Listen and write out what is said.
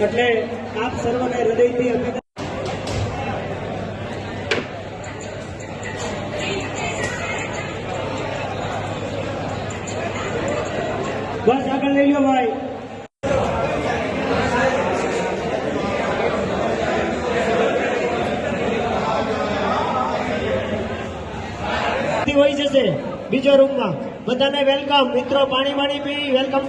એટલે આપ સર્વને હૃદયથી અભિનંદન. બસ આગળ લઈ લો ભાઈ. હોય જશે બીજો રૂમમાં. બધાને વેલકમ. મિત્રો પાણી પી વેલકમ.